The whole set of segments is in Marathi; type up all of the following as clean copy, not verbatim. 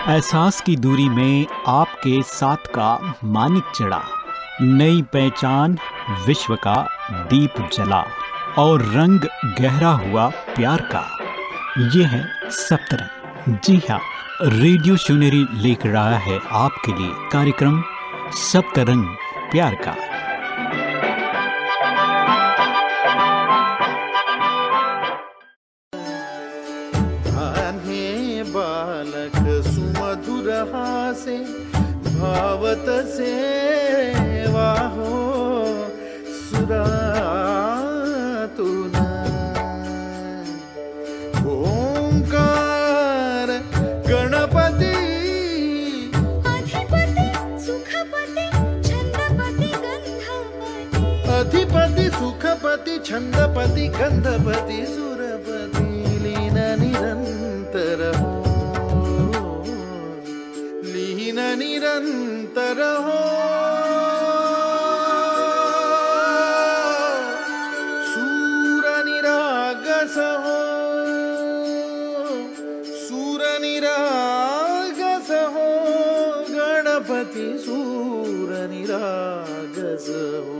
एहसास की दूरी में आपके साथ का मानिक चढ़ा, नई पहचान विश्व का दीप जला और रंग गहरा हुआ प्यार का। ये है सप्तरंग। जी हाँ, रेडियो शिवनेरी लेकर रहा है आपके लिए कार्यक्रम सप्तरंग प्यार का। बालक सुमधुर हासे भावत से वाहो सुरातुन ओंकार गणपती अधिपती सुखपती छंदपती गंधपती अधिपती सुखपती छंदपती गंधपती सुरपती लीन निरंतर निरंतर हो सूर निरागस हो गणपति सूर निरागस हो।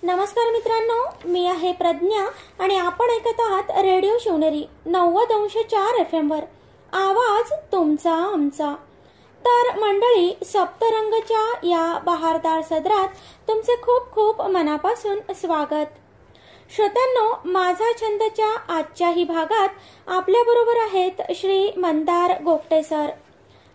नमस्कार मित्रांनो, मी आहे प्रज्ञा आणि आपण ऐकत आहात रेडिओ शिवनेरी 90.4 FM वर आवाज तुमचा आमचा। तर मंडळी, सप्तरंगच्या या बहारदार सदरात तुमचे खूप खूप मनापासून स्वागत। श्रोत्यांनो, माझा छंदच्या आजच्याही भागात आपल्याबरोबर आहेत श्री मंदार गोगटे सर।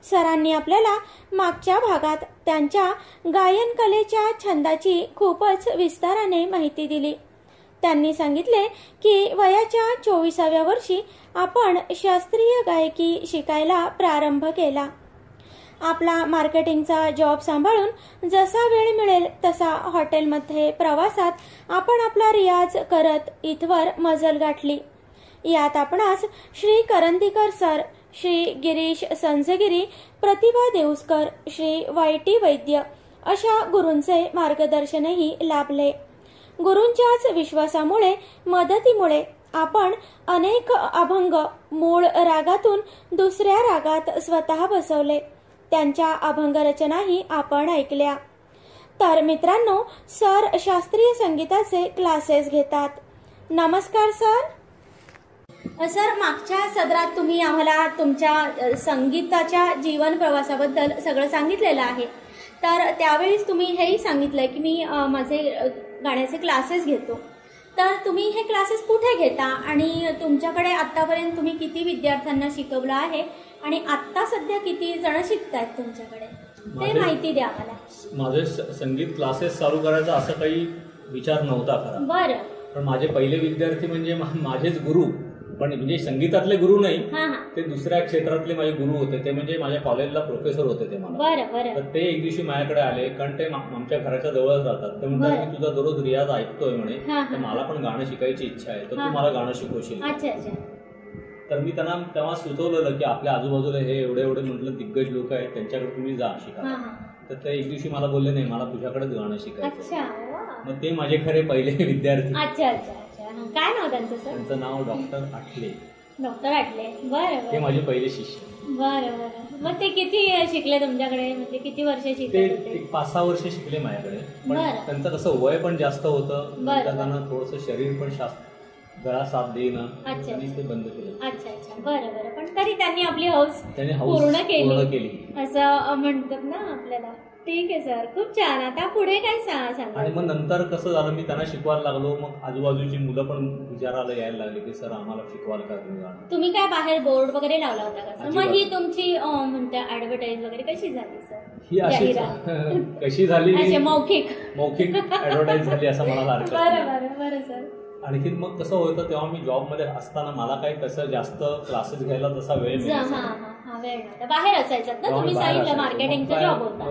सरांनी आपल्याला मागच्या भागात त्यांच्या गायन कलेच्या छंदाची खूपच विस्ताराने माहिती दिली। त्यांनी सांगितले की वयाच्या 24व्या वर्षी आपण शास्त्रीय गायकी शिकायला प्रारंभ केला। आपला मार्केटिंगचा जॉब सांभाळून जसा वेळ मिळेल तसा हॉटेलमध्ये प्रवासात आपण आपला रियाज करत इथवर मजल गाठली। यात आपणास श्री करंदीकर सर, श्री गिरीश संझगिरी, प्रतिभा देऊसकर, श्री वायटी वैद्य अशा गुरूंचे मार्गदर्शनही लाभले। गुरूंच्याच विश्वासामुळे, मदतीमुळे आपण अनेक अभंग मूळ रागातून दुसऱ्या रागात स्वतः बसवले। त्यांच्या अभंग रचनाही आपण ऐकल्या। तर मित्रांनो, सर शास्त्रीय संगीताचे क्लासेस घेतात। नमस्कार सर। सर, मागच्या सदरात तुम्ही आम्हाला तुमच्या संगीताच्या जीवन प्रवासाबद्दल सगळं सांगितलेलं आहे। तर त्यावेळीच तुम्ही हेही सांगितलंय की मी माझे गाण्याचे क्लासेस घेतो। तर तुम्ही हे क्लासेस कुठे घेता आणि तुमच्याकडे आतापर्यंत तुम्ही किती विद्यार्थ्यांना शिकवलं आहे आणि आता सध्या किती जण शिकतायत तुमच्याकडे, ते माहिती द्या मला। माझे संगीत क्लासेस चालू करायचा असं काही विचार नव्हता खरा। बरं। पण माझे पहिले विद्यार्थी म्हणजे माझेच गुरु, पण म्हणजे संगीतातले गुरु नाही, ते दुसऱ्या क्षेत्रातले माझे गुरु होते। ते म्हणजे माझ्या कॉलेजला प्रोफेसर होते ते मला। तर ते एक दिवशी माझ्याकडे आले, कारण ते आमच्या घराच्या जवळच राहतात। ते म्हणतात की तुझा दररोज रियाज ऐकतोय म्हणे, तर मला पण गाणं शिकायची इच्छा आहे, तर तू मला गाणं शिकवशील। तर मी त्यांना तेव्हा सुचवलेलं की आपल्या आजूबाजूला हे एवढे एवढे म्हटलं दिग्गज लोक आहेत, त्यांच्याकडे तुम्ही जा शिका। तर ते एक दिवशी मला बोलले नाही, मला तुझ्याकडेच गाणं शिकायचं। मग ते माझे खरे पहिले विद्यार्थी। काय नाव त्यांचं सर? त्यांचं नाव डॉक्टर आठले। डॉक्टर आठले, बरं। ते माझे पहिले शिष्य। बरं बरं। मग ते किती शिकले तुमच्याकडे, म्हणजे किती वर्ष शिकले? ते 5-6 वर्ष शिकले माझ्याकडे। पण त्यांचं कसं वय पण जास्त होतं, त्यांना थोडंसं शरीर पण गळा साथ देणं, त्यांनी ते बंद केलं। अच्छा, बरं बरं। पण तरी त्यांनी आपली हौस पूर्ण केली असं म्हणतात ना आपल्याला। ठीक आहे सर, खूप छान. आता पुढे काय सांगा. आणि मग नंतर कसं झालं, मी त्यांना शिकवायला लागलो. मग आजूबाजूची मुलं पण विचारायला यायला लागली की सर आम्हाला शिकवाल का तुम्ही गाणं. तुम्ही काय बाहेर बोर्ड वगैरे लावला होता का सर? मग ही तुमची म्हणते ऍडव्हर्टाईज वगैरे कशी झाली सर? ही अशी कशी झाली, मौखिक ऍडव्हर्टाईज झाली असं मला हरकत नाही. बरं सर. आणखी मग कसं होतं, तेव्हा मी जॉबमध्ये असताना मला काही तसं जास्त क्लासेस घ्यायला तसा वेळ मिळाला. बाहेर असायचं ना तुम्ही, सांगितलं मार्केटिंगचा जॉब होता.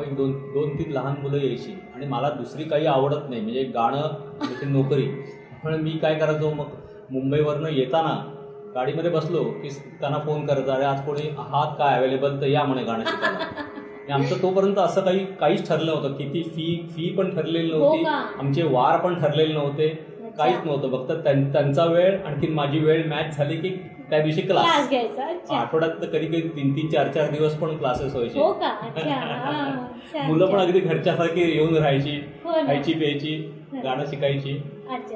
दोन तीन लहान मुलं यायची आणि मला दुसरी काही आवडत नाही, म्हणजे गाणं नोकरी. पण मी काय करायचो, मग मुंबईवरनं येताना गाडीमध्ये बसलो की त्यांना फोन करायचा, अरे आज कोणी आहात काय अवेलेबल तर या म्हणे गाणं शिकायला. आमचं तोपर्यंत असं काहीच ठरलं नव्हतं, किती फी पण ठरलेली नव्हती, आमचे वार पण ठरलेले नव्हते, काहीच नव्हतं. फक्त त्यांचा वेळ आणखी माझी वेळ मॅच झाली की त्या दिवशी क्लास घ्यायचा. आठवड्यात कधी कधी 3-3, 4-4 दिवस पण क्लासेस व्हायचे. मुलं पण अगदी घरच्यासारखी येऊन राहायची, खायची प्यायची, गाणं शिकायची.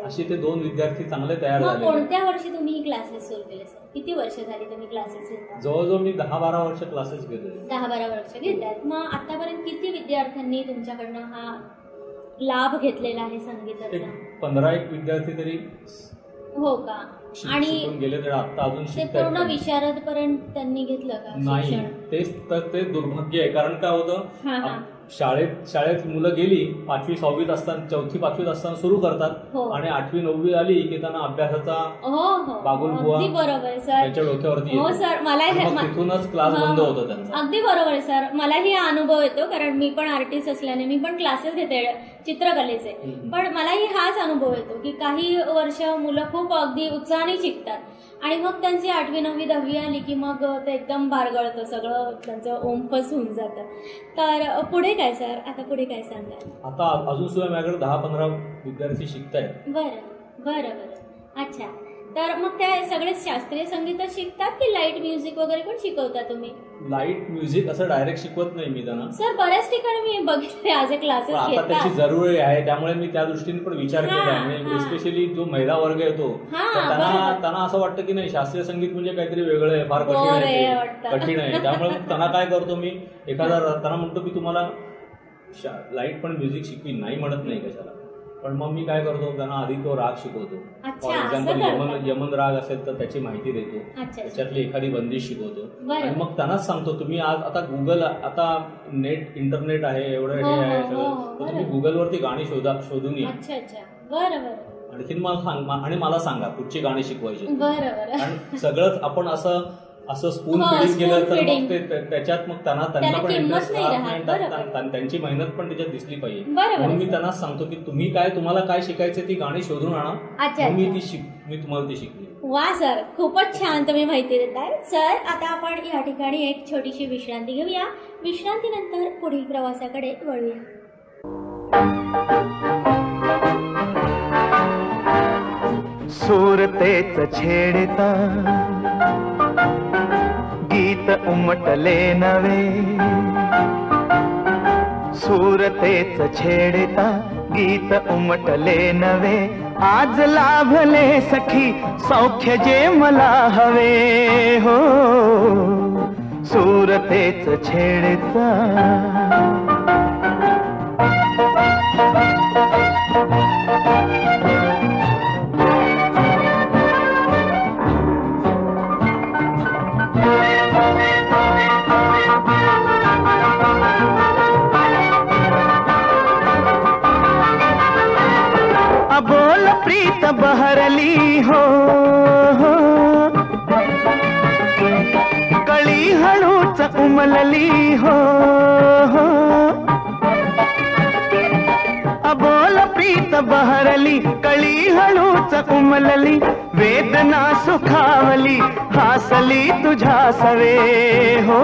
असे ते 2 विद्यार्थी चांगले तयार झाले. कोणत्या वर्षी तुम्ही क्लासेस सुरू केले सर? किती वर्ष झाली तुम्ही क्लासेस घेता? जवळजवळ मी 10-12 वर्ष क्लासेस घेतोय. 10-12 वर्ष घेतात. मग आतापर्यंत किती विद्यार्थ्यांनी तुमच्याकडनं हा लाभ घेतलेला आहे संगीताचा? 15-1 विद्यार्थी तरी. हो का? आणि गेले तर आता अजून पूर्ण विशारद पर्यंत त्यांनी घेतलं का? नाही, तेच तर ते दुर्भाग्य आहे. कारण काय होतं, शाळेत मुलं गेली 5वी 6वीत असताना, 4थी 5वीत असताना सुरू करतात आणि 8वी 9वी आली की त्यांना अभ्यासाचा बागुलबुवा त्यांच्या डोक्यावरती. हो सर, मला तिथूनच क्लास बंद होतो त्यांचा. अगदी बरोबर आहे सर, मलाही हा अनुभव येतो, कारण मी पण आर्टिस्ट असल्याने मी पण क्लासेस घेते चित्रकलेचे. पण मलाही हाच अनुभव येतो की काही वर्ष मुलं खूप अगदी उत्साहाने शिकतात आणि मग त्यांची 8वी 9वी 10वी आली की मग ते एकदम बारगळतं, सगळं त्यांचं ओमफस होऊन जातं. तर पुढे काय सर, आता पुढे काय सांगाल? आता अजून सुद्धा माझ्याकडे 10-15 विद्यार्थी शिकतायत. बरं. अच्छा, तर मग त्या सगळे शास्त्रीय संगीतच शिकतात की लाईट म्युझिक वगैरे पण शिकवता तुम्ही? लाईट म्युझिक असं डायरेक्ट शिकवत नाही मी त्यांना सर. बऱ्याच ठिकाणी मी बघितले आज क्लासेस घेतात. आता त्याची जरुरी आहे, त्यामुळे मी त्या दृष्टीने पण विचार केला आहे. एस्पेशली जो महिला वर्ग येतो त्यांना असं वाटतं की नाही, शास्त्रीय संगीत म्हणजे काहीतरी वेगळं आहे, फार कठीण आहे. त्यामुळे त्यांना काय करतो मी, त्यांना म्हणतो की तुम्हाला लाईट पण म्युझिक शिकवी, नाही म्हणत नाही कशाला, पण मग मी काय करतो, त्यांना आधी तो राग शिकवतो. फॉर एक्झाम्पल यमन राग असेल तर त्याची माहिती देतो, त्याच्यातली एखादी बंदिश शिकवतो आणि मग त्यांनाच सांगतो तुम्ही आज आता गुगल, आता इंटरनेट आहे, एवढं हे आहे सगळं, तर तुम्ही गुगलवरती गाणी शोधून या. आणखीन मला सांगा कुठची गाणी शिकवायची. कारण सगळंच आपण असं स्पून फिडिंग केलं तर मग त्याच्यात मग त्यांना पण इंटरेस्ट राहत नाही, त्यांची मेहनत पण त्याच्यात दिसली पाहिजे. म्हणून मी त्यांना सांगतो की तुम्हाला काय शिकायचं ती गाणी शोधून आणा, मी तुम्हाला ती शिकली. वा सर, खूपच छान तुम्ही माहिती देताय. सर, आता आपण या ठिकाणी एक छोटीशी विश्रांती घेऊया. विश्रांतीनंतर पुढील प्रवासाकडे वळूया. सूरतेच छेडता गीत उमटले नवे, सूरतेच छेडता गीत उमटले नवे, आज लाभले सखी सौख्य जे मला हवे. हो, सूरतेच छेडता. अबोल प्रीत बहरली हो, कळी हळूच उमलली हो. अबोल प्रीत बहरली, कळी हळूच उमलली, वेदना सुखावली, हासली तुझ्या सवे. हो,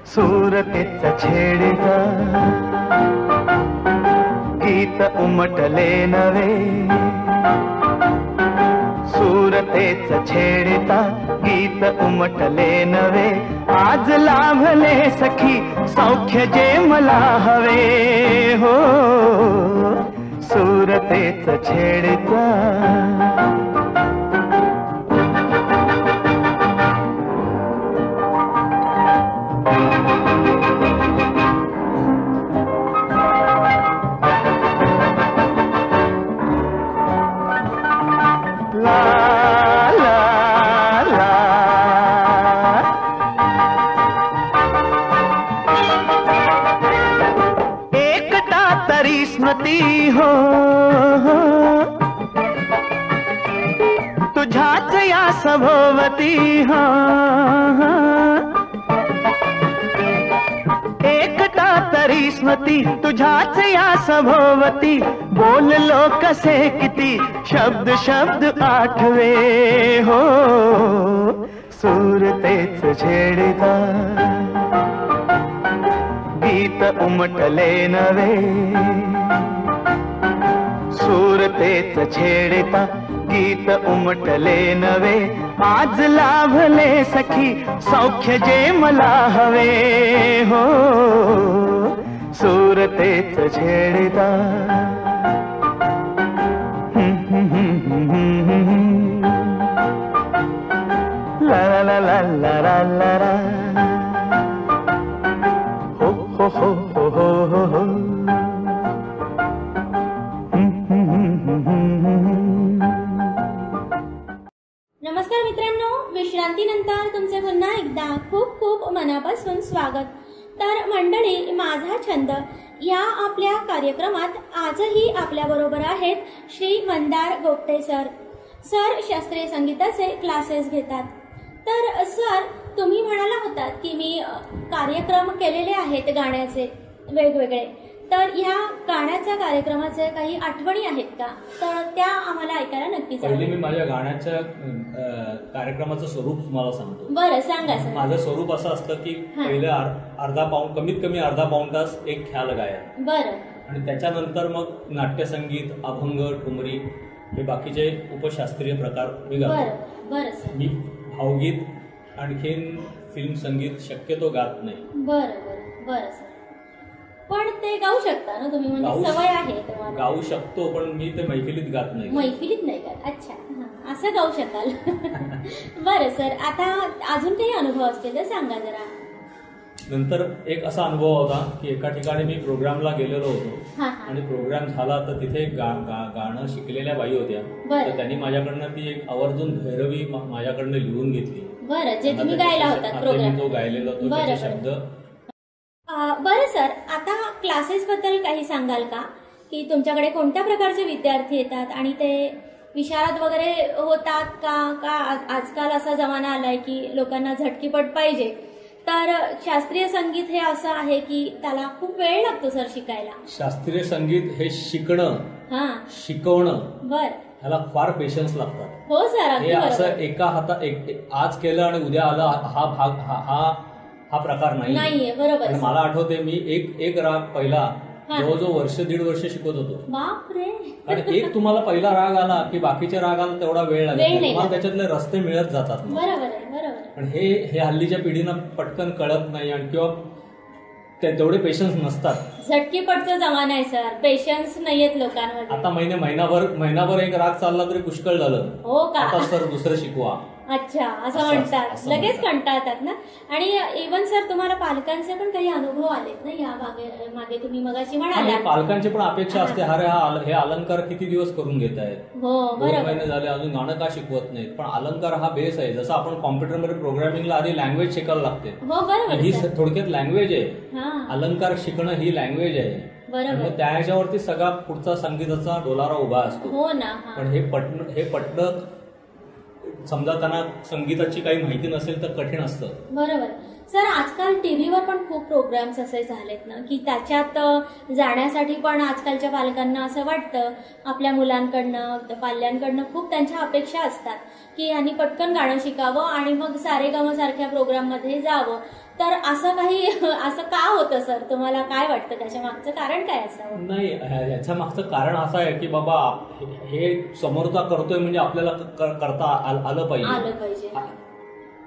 सूरतेच छेडता गीत उमटले नवे, सूरतेच छेडता गीत उमटले नवे, आज लाभले सखी सौख्य जे मला हवे. हो, सूरतेच छेडता. सभोवती हो तुझ्याच या सभोवती हो एकटा तरी स्मृती तुझ्याच या सभोवती बोललो कसे किती शब्द शब्द आठवे हो सूर तेच छेडिता गीत उमटले नवे सूर तेच छेडिता गीत उमटले नवे आज लाभले सखी सौख्य जे मला हवे हो सूर तेच छेडिता ला ला ला ला ला ला ला हो हो हो हो हो हो नमस्कार मित्रांनो, विश्रांतीनंतर तुमचे पुन्हा एकदा खूप खूप मनापासून स्वागत. तर मंडळी, माझा छंद या आपल्या कार्यक्रमात आजही आपल्याबरोबर आहेत श्री मंदार गोपटे सर. सर शास्त्रीय संगीताचे क्लासेस घेतात. तर सर, तुम्ही म्हणाला होतात की मी कार्यक्रम केलेले आहेत गाण्याचे वेगवेगळे, तर ह्या गाण्याच्या कार्यक्रमाचे काही आठवणी आहेत का? तर त्या आम्हाला ऐकायला नक्कीच पहिले मी माझ्या गाण्याच्या कार्यक्रमाचं स्वरूप तुम्हाला सांगतो. बरं, सांगा सर. माझं स्वरूप असं असतं की पहिले अर्धा पाऊण, कमीत कमी अर्धा पाऊण तास एक ख्याल गायन. बरं. आणि त्याच्यानंतर मग नाट्यसंगीत, अभंग, ठुमरी हे बाकीचे उपशास्त्रीय प्रकार मी गातो. बरं सर. मी भावगीत आणखीन फिल्म संगीत शक्यतो गात नाही. बरं सर. पण ते गाऊ शकता ना तुम्ही, म्हणजे सवय आहे तुम्हाला? गाऊ शकतो, पण मी ते मैफिलीत गात नाही. मैफिलीत नाही गात? अच्छा, असं गाऊ शकाल. बरं सर, आता अजून काही अनुभव असतील तर सांगा जरा. नंतर एक असा अनुभव होता की एका ठिकाणी मी प्रोग्रामला गेलेलो होतो आणि प्रोग्राम झाला तर तिथे गाणं शिकलेल्या बाई होत्या. तर त्यांनी माझ्याकडनं ती एक आवर्जून भैरवी माझ्याकडनं लिहून घेतली. बरं, जे तुम्ही गायला होता प्रोग्राम, तो गायलेला होतो त्याचे शब्द. बरं सर, आता क्लासेस बद्दल काही सांगाल का, की तुमच्याकडे कोणत्या प्रकारचे विद्यार्थी येतात आणि ते विशारद वगैरे होतात का आजकाल असा जमाना आलाय की लोकांना झटकीपट पाहिजे, तर शास्त्रीय संगीत हे असं आहे की त्याला खूप वेळ लागतो सर शिकायला? शास्त्रीय संगीत हे शिकवणं ह्याला फार पेशन्स लागतात. हो सर, हे असं एका हातात आज केलं आणि उद्या आलं हा प्रकार नाहीये. बरोबर. मला आठवते मी एक राग पहिला जवळजवळ वर्ष दीड वर्ष शिकत होतो. बापरे. कारण एक तुम्हाला पहिला राग आला की बाकीच्या रागाला तेवढा वेळ लागेल, तुम्हाला त्याच्यातले रस्ते मिळत जातात. बरोबर. पण हे हल्लीच्या पिढीनं पटकन कळत नाही आणि किंवा तेवढे पेशन्स नसतात. झटकीपटचा जमाना आहे सर, पेशन्स नाहीयेत लोकांमध्ये. आता महिनाभर एक राग चालला तरी पुष्कळ झालं. हो का? आता सर दुसरं शिकवा. अच्छा, असं म्हणतात, लगेच कंटाळतात ना. आणि इव्हन सर तुम्हाला पालकांचे पण काही अनुभव आलेत ना या मागे, तुम्ही मगाशी म्हणाले पालकांची पण अपेक्षा असते, हे अलंकार किती दिवस करून घेत आहेत, 2 महिने झाले अजून गाणं का शिकवत नाहीत. पण अलंकार हा बेस आहे. जसं आपण कॉम्प्युटरमध्ये प्रोग्रामिंगला आधी लँग्वेज शिकायला लागते, ही थोडक्यात लँग्वेज आहे. अलंकार शिकणं ही लँग्वेज आहे. बरोबर. त्याच्यावरती सगळा पुढचा संगीताचा डोलारा उभा असतो. हो ना. पण हे पटणं समजा त्यांना संगीताची काही माहिती नसेल तर कठीण असतं. बरोबर. सर, आजकाल टीव्हीवर पण खूप प्रोग्राम्स असे झालेत ना की त्याच्यात जाण्यासाठी पण आजकालच्या पालकांना असं वाटतं, आपल्या मुलांकडनं पाल्यांकडनं खूप त्यांच्या अपेक्षा असतात की यांनी पटकन गाणं शिकावं आणि मग सारेगम सारख्या प्रोग्राम मध्ये जावं. तर असं का होतं सर? तुम्हाला काय वाटतं त्याच्या मागचं कारण काय असावं? नाही, याच्या मागचं कारण असं आहे की बाबा हे समोरचा करतोय म्हणजे आपल्याला करता आलं पाहिजे.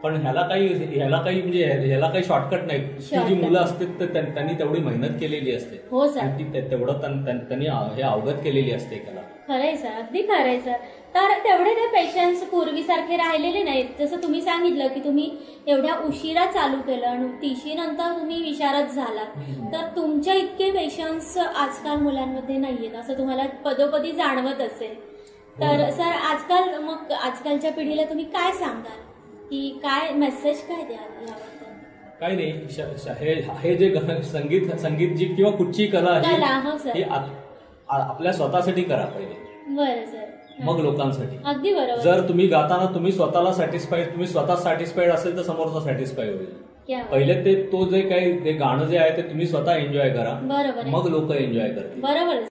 पण ह्याला काही शॉर्टकट नाही. जी मुलं असतात तर त्यांनी तेवढी मेहनत केलेली असते. हो सर. तेवढं त्यांनी हे अवगत केलेली असते त्याला. खरंय सर, अगदी खरंय सर. तर तेवढे ते पेशन्स पूर्वीसारखे राहिलेले नाहीत. जसं तुम्ही सांगितलं की तुम्ही एवढ्या उशिरा चालू केलं आणि 30 नंतर तुम्ही विशारद झालात, तर तुमच्या इतके पेशन्स आजकाल मुलांमध्ये नाहीयेत असं तुम्हाला पदोपदी जाणवत असेल. तर सर, आजकालच्या पिढीला तुम्ही काय सांगाल, की काय मेसेज काय द्याल याबद्दल? काही नाही, हे जे संगीत जी किंवा कुठची कला ही आपल्या स्वतःसाठी करा पहिले. बरं सर. मग लोकांसाठी. अगदी बरोबर. जर तुम्ही गाताना तुम्ही स्वतःला सॅटिस्फाईड, तुम्ही स्वतः सॅटिस्फाईड असेल तर समोरचा सॅटिस्फाईड होईल. पहिले ते तो जे काही ते गाणं जे आहे ते तुम्ही स्वतः एन्जॉय करा. बरोबर. मग लोक एन्जॉय करतील. बरोबर.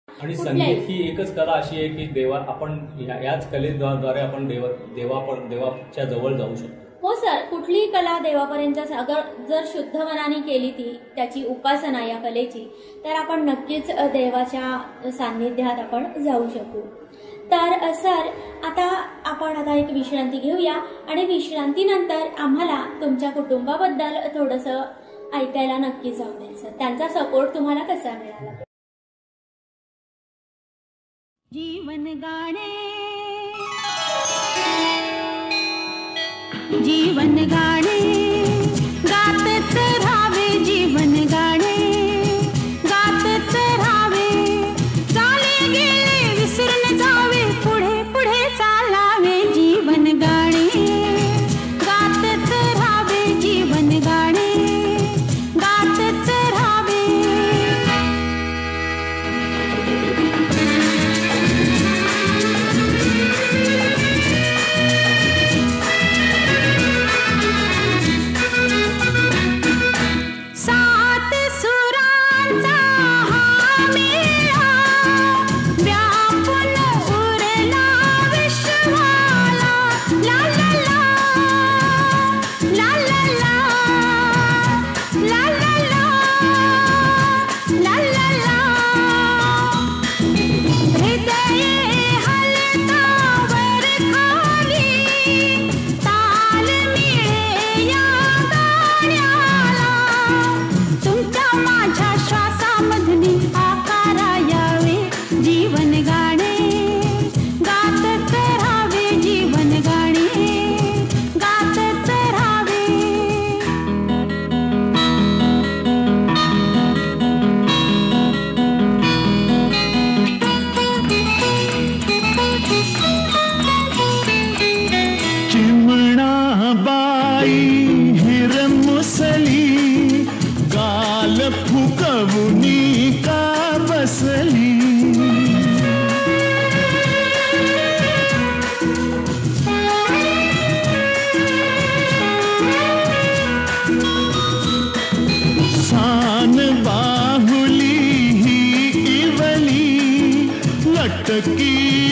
आणि संगीत ही एकच कला अशी आहे की आपण याच कलेद्वारे आपण देवाच्या जवळ जाऊ शकतो. हो सर, कुठलीही कला देवापर्यंत जर शुद्ध मनाने केली ती त्याची उपासना या कलेची, तर आपण नक्कीच देवाच्या सान्निध्यात आपण जाऊ शकू. तर सर आता आपण एक विश्रांती घेऊया आणि विश्रांतीनंतर आम्हाला तुमच्या कुटुंबाबद्दल थोडंसं ऐकायला नक्कीच आवडेल सर. त्यांचा सपोर्ट तुम्हाला कसा मिळाला? जीवन गाणे, जीवन गाणे गातच राहावे, जीवन गाणे गातच राहावे, चाले गेले विसरून जावे, पुढे पुढे चालावे, जीवन गाणे गातच राहावे, जीवन गाणे गातच राहावे.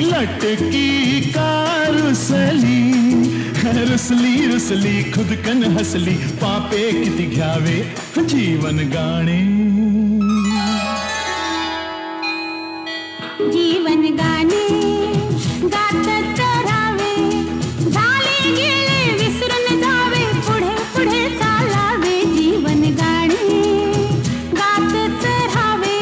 लटकी कार रुसली रुसली खुद कन हसली, पापे किती घ्यावे जीवन गाणे. जीवन गाणे गातच राहावे, झाले गेले विसरून जावे, पुढे पुढे चालावे, जीवन गाणे गातच राहावे.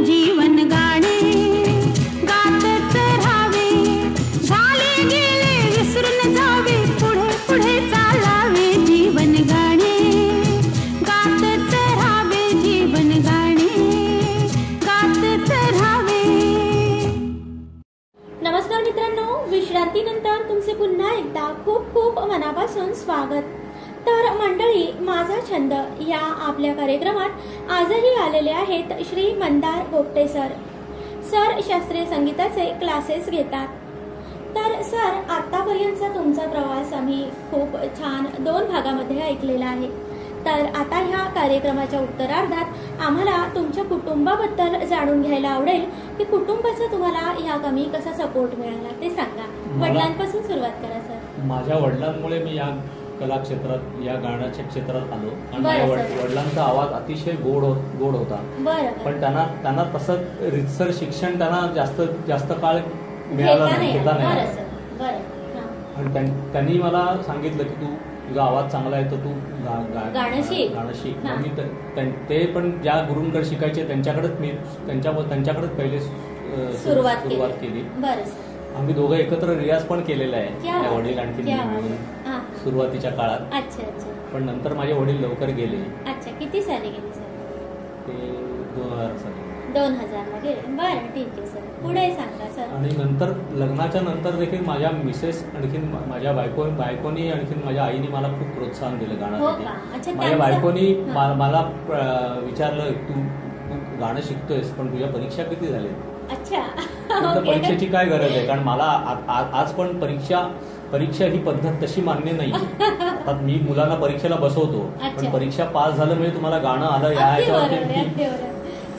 जीवन गाणे गातच राहावे, झाले गेले विसरून जावे, पुढे पुढे चालावे, जीवन गाणे गातच राहावे, जीवन गाणे गातच राहावे. नमस्कार मित्रांनो, विश्रांतीनंतर तुमचे पुन्हा एकदा खूप खूप मनापासून स्वागत. तर मंडळी, माझा छंद या आपल्या कार्यक्रमात आजही आलेले आहेत श्री मंदार गोपटे सर. सर शास्त्रीय संगीताचे क्लासेस घेतात. तर सर, आतापर्यंतचा तुमचा प्रवास आम्ही खूप छान 2 भागामध्ये ऐकलेला आहे. तर आता ह्या कार्यक्रमाच्या उत्तरार्धात आम्हाला तुमच्या कुटुंबाबद्दल जाणून घ्यायला आवडेल की कुटुंबाचा तुम्हाला ह्या कामी कसा सपोर्ट मिळाला ते सांगा. वडिलांपासून सुरुवात करा सर. माझ्या वडिलांमुळे मी या कला क्षेत्रात या गाण्याच्या क्षेत्रात आलो आणि माझ्या वडिलांचा आवाज अतिशय गोड होता. पण त्यांना तसं रितसर शिक्षण त्यांना जास्त काळ मिळाला नाही. आणि त्यांनी मला सांगितलं की तुझा आवाज चांगला आहे तर तू गाणं शिक. मी ते पण ज्या गुरूंकडे शिकायचे त्यांच्याकडेच पहिले सुरुवात केली. आम्ही दोघं एकत्र रियाज पण केलेला आहे वडील आणखी मिळून सुरुवातीच्या काळात. पण नंतर माझे वडील लवकर गेले. किती साली गेले सर? ते 2000 साली. 2000 ला गेले. बरं, ठीक आहे सर. पुढे सांगा सर. आणि नंतर लग्नाच्या नंतर देखील माझ्या मिसेस आणखीन माझ्या बायकोनी आणखीन माझ्या आईने मला खूप प्रोत्साहन दिलं गाण्यासाठी. माझ्या बायकोनी मला विचारलं तू गाणं शिकतोयस पण तुझ्या परीक्षा किती झाल्या? परीक्षेची काय गरज आहे? कारण मला आज पण परीक्षा ही पद्धत तशी मान्य नाही. आता मी मुलांना परीक्षेला बसवतो पण परीक्षा पास झालं म्हणजे तुम्हाला गाणं आलं या ह्याच्यावरती.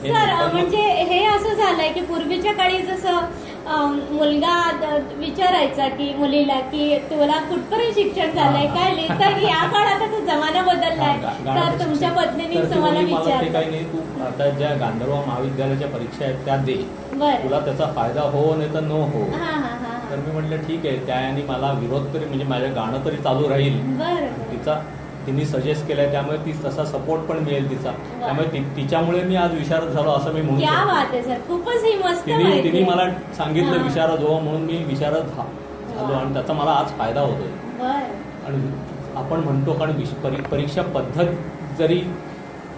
सर म्हणजे हे असं झालंय की पूर्वीच्या काळी जसं मुलगा विचारायचा की मुलीला की तुला कुठपर्यंत शिक्षण झालंय काय लिहितं, या काळात आता जमाना बदललाय. तर तुमच्या पत्नीने तुम्हाला विचारलं काही नाही, तू आता ज्या गांधर्व महाविद्यालयाच्या परीक्षा आहेत त्या दे, तुला त्याचा फायदा हो नाही तर न हो. तर मी म्हटलं ठीक आहे. त्याने मला विरोध तरी म्हणजे माझं गाणं तरी चालू राहील. तिने सजेस्ट केलंय त्यामुळे ती तसा सपोर्ट पण मिळेल तिचा. त्यामुळे तिच्यामुळे मी आज विशारद झालो असं मी म्हणू शकतो. तिने मला सांगितलं विशारद हो म्हणून मी विशारद झालो आणि त्याचा मला आज फायदा होतोय. आणि आपण म्हणतो कारण परीक्षा पद्धत जरी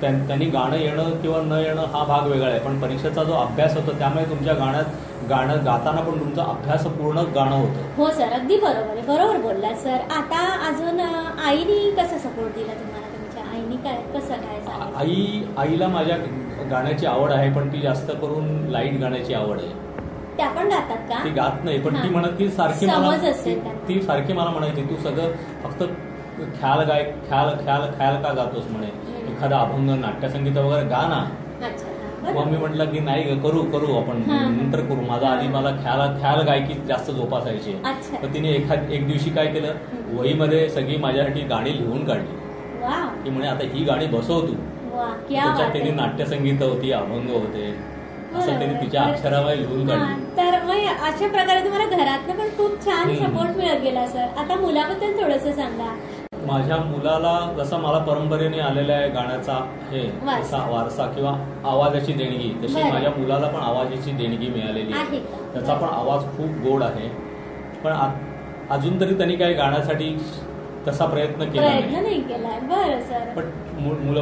त्यांनी गाणं येणं किंवा न येणं हा भाग वेगळा आहे पण परीक्षेचा जो अभ्यास होतो त्यामुळे तुमच्या गाणं गाताना पण तुमचा अभ्यासपूर्ण गाणं होतं. हो सर, अगदी बरोबर आहे. बरोबर बोलला सर. आता अजून आईनी कसा सपोर्ट दिला तुम्हाला? तुमच्या आईनी काय आईला माझ्या गाण्याची आवड आहे पण ती जास्त करून लाईट गाण्याची आवड आहे. त्या पण गातात का? ती गात नाही पण ती म्हणत ती सारखी मला म्हणायची तू सगळं फक्त ख्याल का गातोस म्हणे, एखादा अभंग नाट्यसंगीत वगैरे गा ना. मग मी म्हटलं की नाही करू आपण नंतर करू. माझा आधी मला ख्याल गायकी जास्त जोपासायची. तर तिने एक दिवशी काय केलं, वहीमध्ये सगळी माझ्यासाठी गाणी लिहून काढली. ती म्हणे आता ही गाणी बसव तू. त्याच्यात तिने नाट्यसंगीत होती, अभंग होते, असं तिने तिच्या अक्षरावर लिहून काढली. तर मग अशा प्रकारे तुम्हाला घरातनं पण खूप छान सपोर्ट मिळत गेला सर. आता मुलाबद्दल थोडंसं सांगा. माझ्या मुलाला जसा मला परंपरेने आलेला आहे गाण्याचा वारसा किंवा आवाजाची देणगी, तशी माझ्या मुलाला पण आवाजाची देणगी मिळालेली आहे. त्याचा पण आवाज खूप गोड आहे. पण अजून तरी त्यांनी काही गाण्यासाठी तसा प्रयत्न केला नाही. बरं सर. पण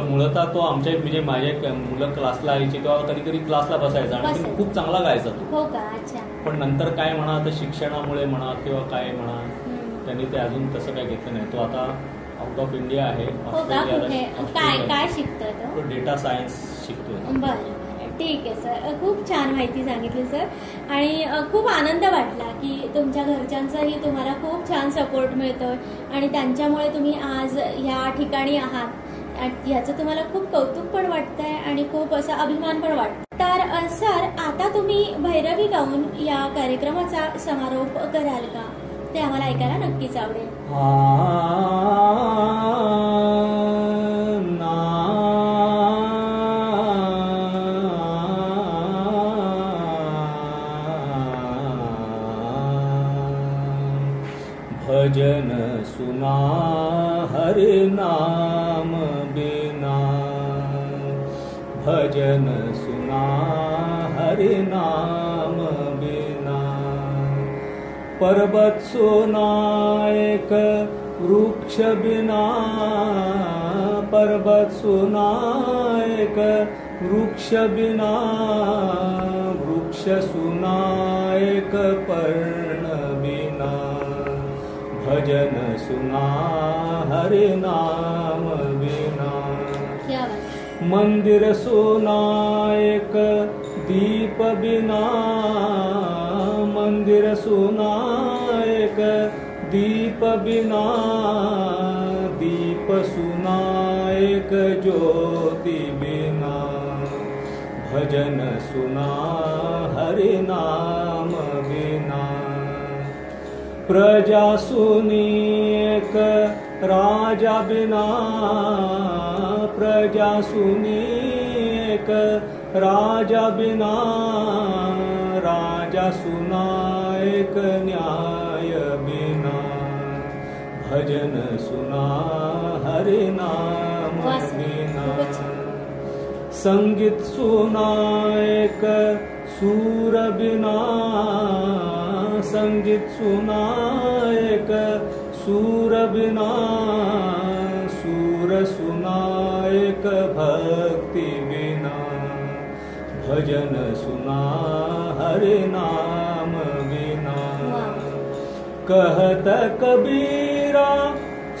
मुळतः तो आमच्या म्हणजे माझ्या मुलं क्लासला यायची तेव्हा कधी कलासला बसायचा आणि खूप चांगला गायचा तो. पण नंतर काय म्हणा तर शिक्षणामुळे म्हणा किंवा काय म्हणा त्यांनी ते अजून तसं काय घेतलं नाही. तो आता आउट ऑफ इंडिया आहे. काय शिकतोय तो? डेटा सायन्स शिकतोय. बरं, ठीक आहे सर. खूप छान माहिती सांगितली सर. आणि खूप आनंद वाटला की तुमच्या घरच्यांचाही तुम्हाला खूप छान सपोर्ट मिळतोय आणि त्यांच्यामुळे तुम्ही आज ह्या ठिकाणी आहात याचं तुम्हाला खूप कौतुक पण वाटतंय आणि खूप असा अभिमान पण वाटतो. तर सर आता तुम्ही भैरवी गाऊन या कार्यक्रमाचा समारोप कराल का? ते आम्हाला ऐकायला नक्कीच आवडेल. भजन सुना हरि नाम बिना, भजन सुना हरि नाम बिना, पर्वत सुना एक वृक्ष बिना, पर्वत सुना एक वृक्ष बिना, वृक्ष सुना एक पर्ण बिना, भजन सुना हरि नाम बिना, मंदिर सुना एक दीप बिना, मंदिर सुना एक दीप बिना, दीप सुना एक ज्योति बिना, भजन सुना हरि नाम बिना, प्रजा सुनी एक राजा बिना प्रजा सुनी एक, राजा बिना राजा सुना एक, न्याय बिना भजन सुना हरि नाम बिना, संगीत सुना एक सूर बिना, संगीत सुना एक सूर बिना, सूर सुना एक भक्ति बिना, भजन सुना हरि नाम बिना। कहत कबीरा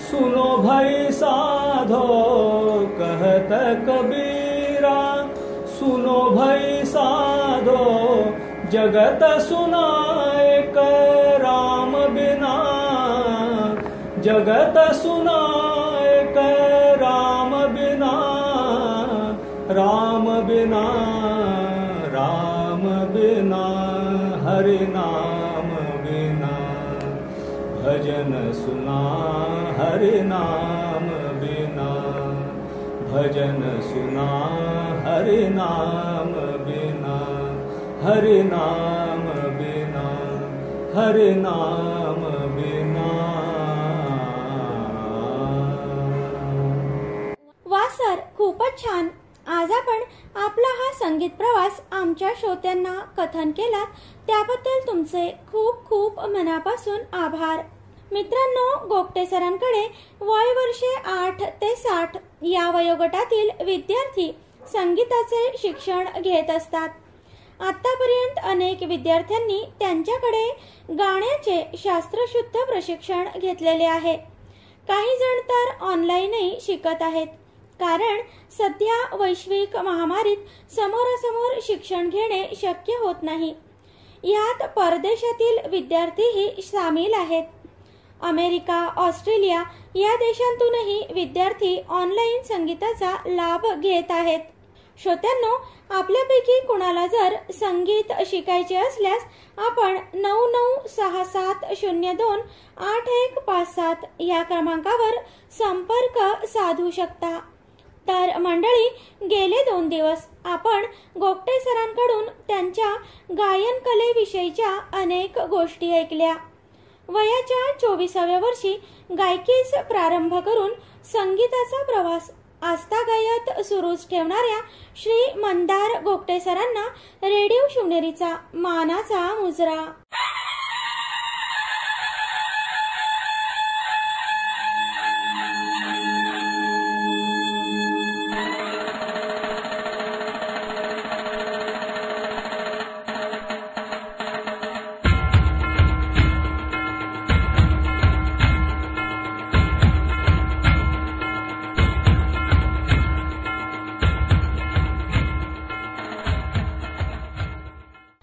सुनो भाई साधो, कहत कबीरा सुनो भाई साधो, जगत सुना एक राम बिना, जगत सुना एक राम बिना, राम बिना, राम बिना हरि नाम बिना, भजन सुना हरि नाम बिना, भजन सुना हरि नाम बिना, हरि नाम बिना, हरि नाम बिना। वा सर, खूपच छान. आज आपण आपला हा संगीत प्रवास आमच्या श्रोत्यांना कथन केलात त्याबद्दल तुमचे खूप खूप मनापासून आभार. मित्रांनो, गोगटे सरांकडे वय वर्षे 8 ते 60 या वयोगटातील विद्यार्थी संगीताचे शिक्षण घेत असतात. आतापर्यंत अनेक विद्यार्थ्यांनी त्यांच्याकडे गाण्याचे शास्त्रशुद्ध प्रशिक्षण घेतलेले आहे. काही जण तर ऑनलाईनही शिकत आहेत, कारण सध्या वैश्विक महामारीत समोरासमोर शिक्षण घेणे शक्य होत नाही. यात परदेशातील विद्यार्थीही सामील आहेत. अमेरिका, ऑस्ट्रेलिया या देशांतूनही विद्यार्थी ऑनलाईन संगीताचा लाभ घेत आहेत. श्रोत्यांनो, आपल्यापैकी कुणाला जर संगीत शिकायचे असल्यास आपण 9967028157 या क्रमांकावर संपर्क साधू शकता. तर मंडळी, गेले 2 दिवस आपण गोगटे सरांकडून त्यांच्या गायन कलेविषयीच्या अनेक गोष्टी ऐकल्या. वयाच्या 24व्या वर्षी गायकीस प्रारंभ करून संगीताचा प्रवास आस्थागायत सुरूच ठेवणाऱ्या श्री मंदार गोगटे सरांना रेडिओ शिवनेरीचा मानाचा मुजरा.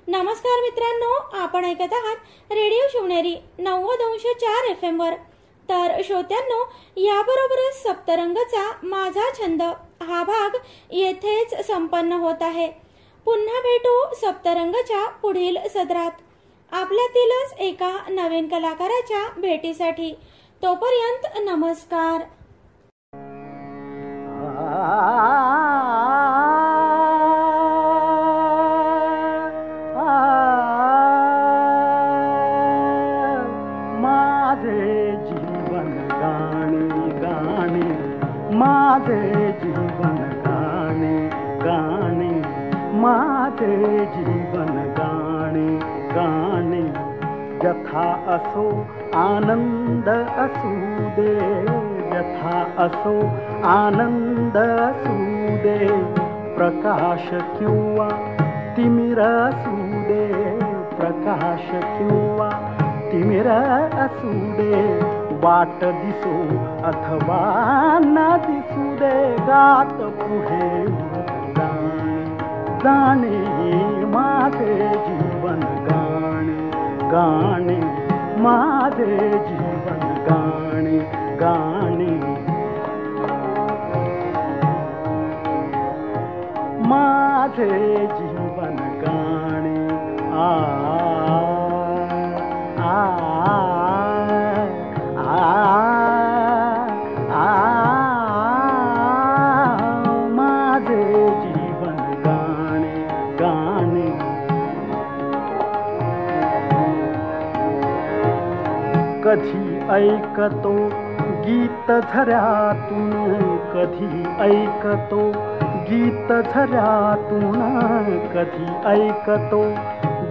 नमस्कार मित्रांनो, आपण ऐकत आहात रेडिओ शिवनेरी 90.4 FM वर. तर श्रोत्यांनो, याबरोबरच सप्तरंगचा माझा छंद हा भाग येथेच संपन्न होत आहे. पुन्हा भेटू सप्तरंगच्या पुढील सदरात आपल्यातीलच एका नवीन कलाकाराच्या भेटीसाठी. तोपर्यंत नमस्कार. जीवन गाणे गाणे व्यथा असो आनंद असू दे, व्यथा असो आनंद असू दे, प्रकाश किंवा तिमिर असू दे, प्रकाश किंवा तिमिर असू दे, वाट दिसो अथवा न दिसू दे, गात पुढे गाणे माझे जीवन गाणे गाणे, माझे जीवन गाणे गाणे, माझे जीवन गाणे. आ आ आ आ ऐकतो गीत झऱ्यातून, कधी ऐकतो गीत झऱ्यातून, कधी ऐकतो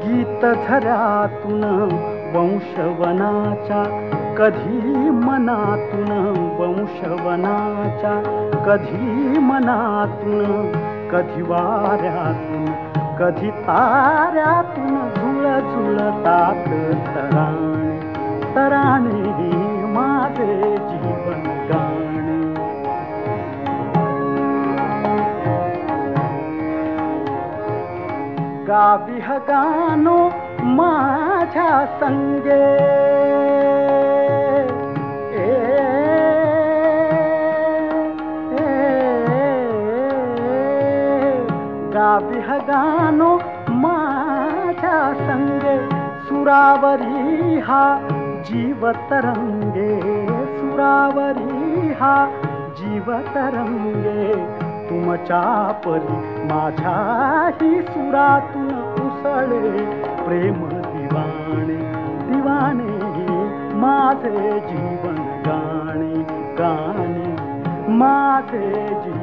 गीत झऱ्यातून, वंशवनाच्या कधी मनातून, वंशवनाच्या कधी मनातून, कधी वाऱ्यातून कधी ताऱ्यातून झुळझुळतात तराणे, तराणे माझे जीवन गाणे. गाविह गानो माझ्या संगे, गाविह गानो माझ्या संगे, सुरावरी हा जीवतरंगे, सुरावरी हा जीवतरंगे. तुमच्या परी माझ्याही सुरातून उसळे प्रेम दिवाणे, दिवाणे माझे जीवन गाणे, गाणे माझे जीवन.